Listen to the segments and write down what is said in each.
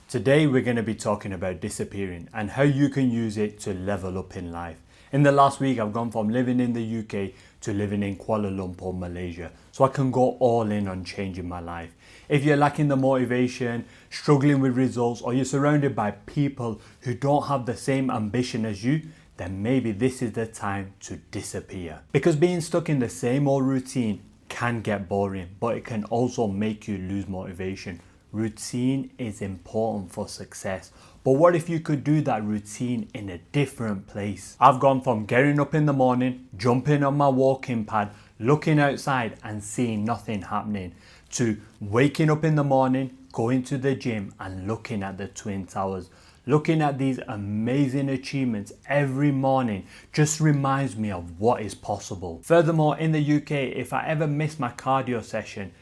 Today we're going to be talking about disappearing and how you can use it to level up in life. In the last week I've gone from living in the UK to living in Kuala Lumpur, Malaysia, so I can go all in on changing my life. If you're lacking the motivation, struggling with results, or you're surrounded by people who don't have the same ambition as you, then maybe this is the time to disappear. Because being stuck in the same old routine can get boring, but it can also make you lose motivation. Routine is important for success, but what if you could do that routine in a different place? I've gone from getting up in the morning, jumping on my walking pad, looking outside and seeing nothing happening, to waking up in the morning, going to the gym and looking at the Twin Towers. Looking at these amazing achievements every morning just reminds me of what is possible. Furthermore, in the UK, if I ever miss my cardio session,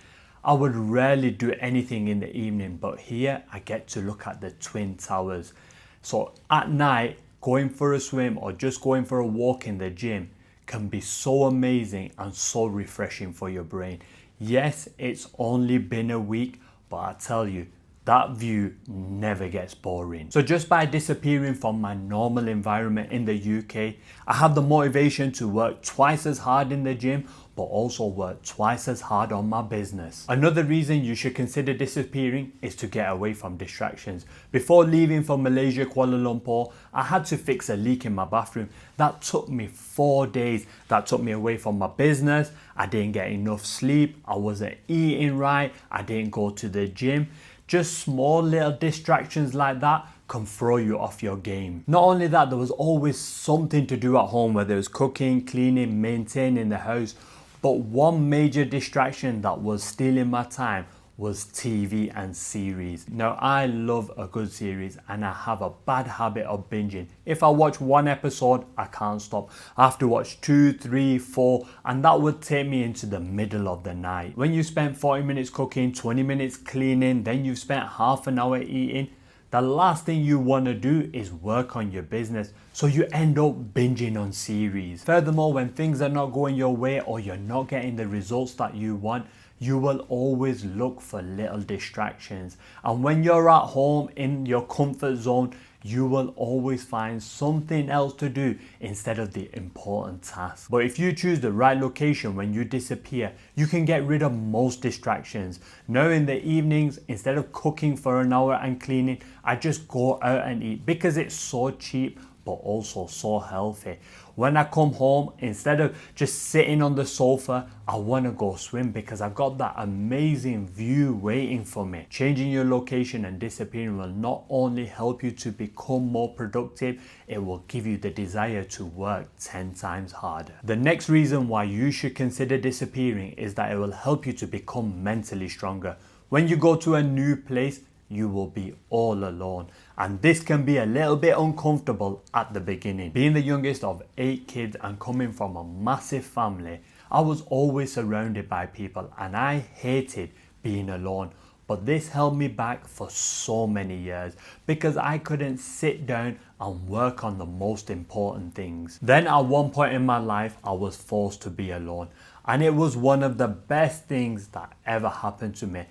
I would rarely do anything in the evening, but here I get to look at the Twin Towers. So at night, going for a swim or just going for a walk in the gym can be so amazing and so refreshing for your brain. Yes, it's only been a week, but I tell you, that view never gets boring. So just by disappearing from my normal environment in the UK, I have the motivation to work twice as hard in the gym, but also work twice as hard on my business. Another reason you should consider disappearing is to get away from distractions. Before leaving for Malaysia, Kuala Lumpur, I had to fix a leak in my bathroom. That took me 4 days. That took me away from my business. I didn't get enough sleep. I wasn't eating right. I didn't go to the gym. Just small little distractions like that can throw you off your game. Not only that, there was always something to do at home, whether it was cooking, cleaning, maintaining the house. But one major distraction that was stealing my time was TV and series. Now, I love a good series and I have a bad habit of binging. If I watch one episode, I can't stop. I have to watch 2, 3, 4, and that would take me into the middle of the night. When you spend 40 minutes cooking, 20 minutes cleaning, then you've spent half an hour eating, the last thing you want to do is work on your business, so you end up binging on series. Furthermore, when things are not going your way or you're not getting the results that you want, you will always look for little distractions. And when you're at home in your comfort zone, you will always find something else to do instead of the important task. But if you choose the right location when you disappear, you can get rid of most distractions. Now in the evenings, instead of cooking for an hour and cleaning, I just go out and eat because it's so cheap but also so healthy. When I come home, instead of just sitting on the sofa, I want to go swim because I've got that amazing view waiting for me. Changing your location and disappearing will not only help you to become more productive, it will give you the desire to work 10 times harder. The next reason why you should consider disappearing is that it will help you to become mentally stronger. When you go to a new place, you will be all alone, and this can be a little bit uncomfortable at the beginning. Being the youngest of 8 kids and coming from a massive family, I was always surrounded by people and I hated being alone. But this held me back for so many years because I couldn't sit down and work on the most important things. Then at one point in my life, I was forced to be alone, and it was one of the best things that ever happened to me.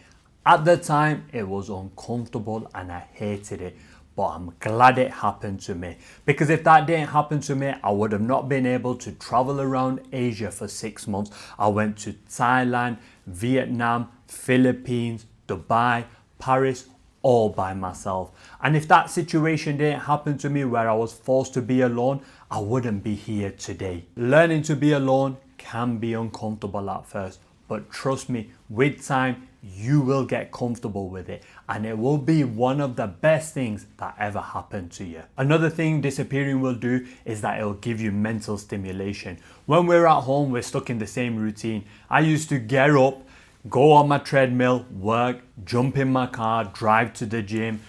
At the time, it was uncomfortable and I hated it, but I'm glad it happened to me. Because if that didn't happen to me, I would have not been able to travel around Asia for 6 months. I went to Thailand, Vietnam, Philippines, Dubai, Paris, all by myself. And if that situation didn't happen to me where I was forced to be alone, I wouldn't be here today. Learning to be alone can be uncomfortable at first, but trust me, with time, you will get comfortable with it and it will be one of the best things that ever happened to you. Another thing disappearing will do is that it will give you mental stimulation. When we're at home, we're stuck in the same routine. I used to get up, go on my treadmill, work, jump in my car, drive to the gym,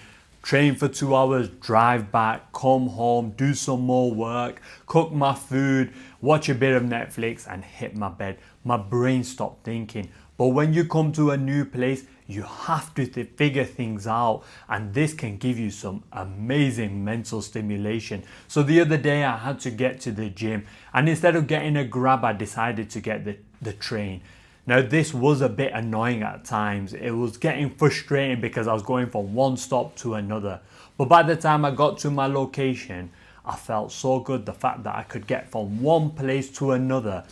train for 2 hours, drive back, come home, do some more work, cook my food, watch a bit of Netflix and hit my bed. My brain stopped thinking. But when you come to a new place, you have to figure things out, and this can give you some amazing mental stimulation. So the other day I had to get to the gym, and instead of getting a grab, I decided to get the train. Now this was a bit annoying at times. It was getting frustrating because I was going from one stop to another. But by the time I got to my location, I felt so good, the fact that I could get from one place to another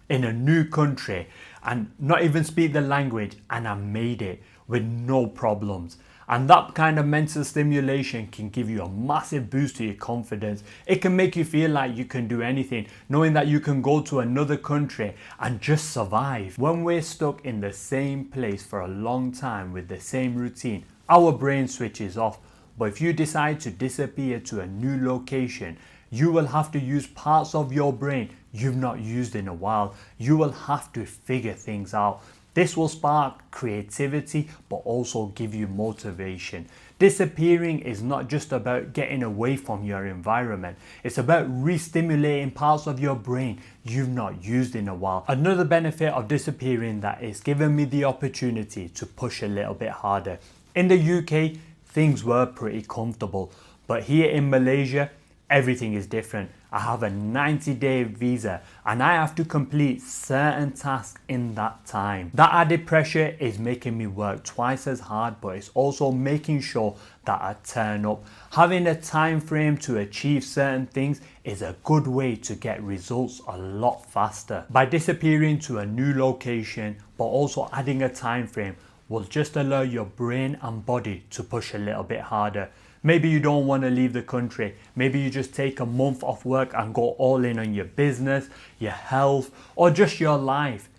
in a new country and not even speak the language, and I made it with no problems. And that kind of mental stimulation can give you a massive boost to your confidence. It can make you feel like you can do anything, knowing that you can go to another country and just survive. When we're stuck in the same place for a long time with the same routine, our brain switches off. But if you decide to disappear to a new location, you will have to use parts of your brain you've not used in a while. You will have to figure things out. This will spark creativity, but also give you motivation. Disappearing is not just about getting away from your environment. It's about re-stimulating parts of your brain you've not used in a while. Another benefit of disappearing that it's given me the opportunity to push a little bit harder. In the UK, things were pretty comfortable, but here in Malaysia, everything is different. I have a 90-day visa and I have to complete certain tasks in that time. That added pressure is making me work twice as hard, but it's also making sure that I turn up. Having a time frame to achieve certain things is a good way to get results a lot faster. By disappearing to a new location, but also adding a time frame, will just allow your brain and body to push a little bit harder. Maybe you don't want to leave the country. Maybe you just take a month off work and go all in on your business, your health, or just your life.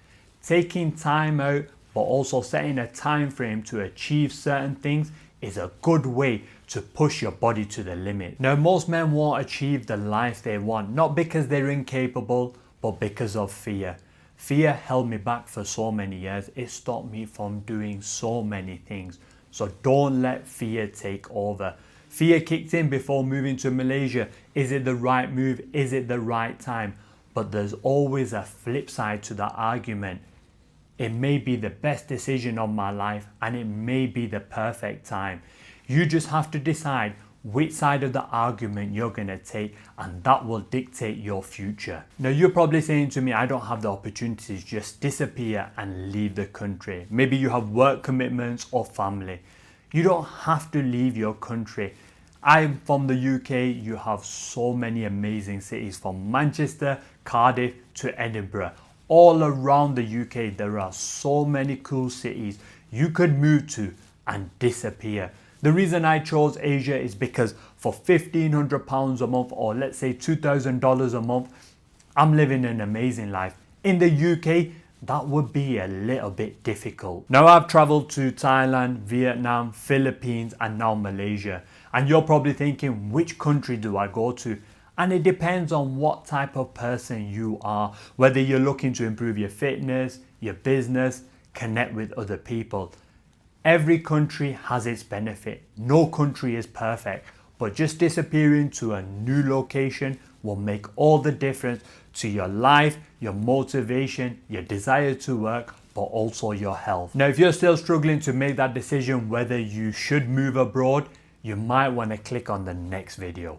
Taking time out, but also setting a time frame to achieve certain things is a good way to push your body to the limit. Now, most men won't achieve the life they want, not because they're incapable, but because of fear. Fear held me back for so many years. It stopped me from doing so many things. So don't let fear take over. Fear kicked in before moving to Malaysia. Is it the right move? Is it the right time? But there's always a flip side to that argument. It may be the best decision of my life and it may be the perfect time. You just have to decide which side of the argument you're going to take, and that will dictate your future. Now you're probably saying to me, I don't have the opportunity to just disappear and leave the country. Maybe you have work commitments or family. You don't have to leave your country. I'm from the UK. You have so many amazing cities, from Manchester, Cardiff to Edinburgh. All around the UK there are so many cool cities you could move to and disappear. The reason I chose Asia is because for £1,500 a month, or let's say $2,000 a month, I'm living an amazing life. In the UK, that would be a little bit difficult. Now I've traveled to Thailand, Vietnam, Philippines, and now Malaysia. And you're probably thinking, which country do I go to? And it depends on what type of person you are, whether you're looking to improve your fitness, your business, connect with other people. Every country has its benefit. No country is perfect, but just disappearing to a new location will make all the difference to your life, your motivation, your desire to work, but also your health. Now, if you're still struggling to make that decision whether you should move abroad, you might want to click on the next video.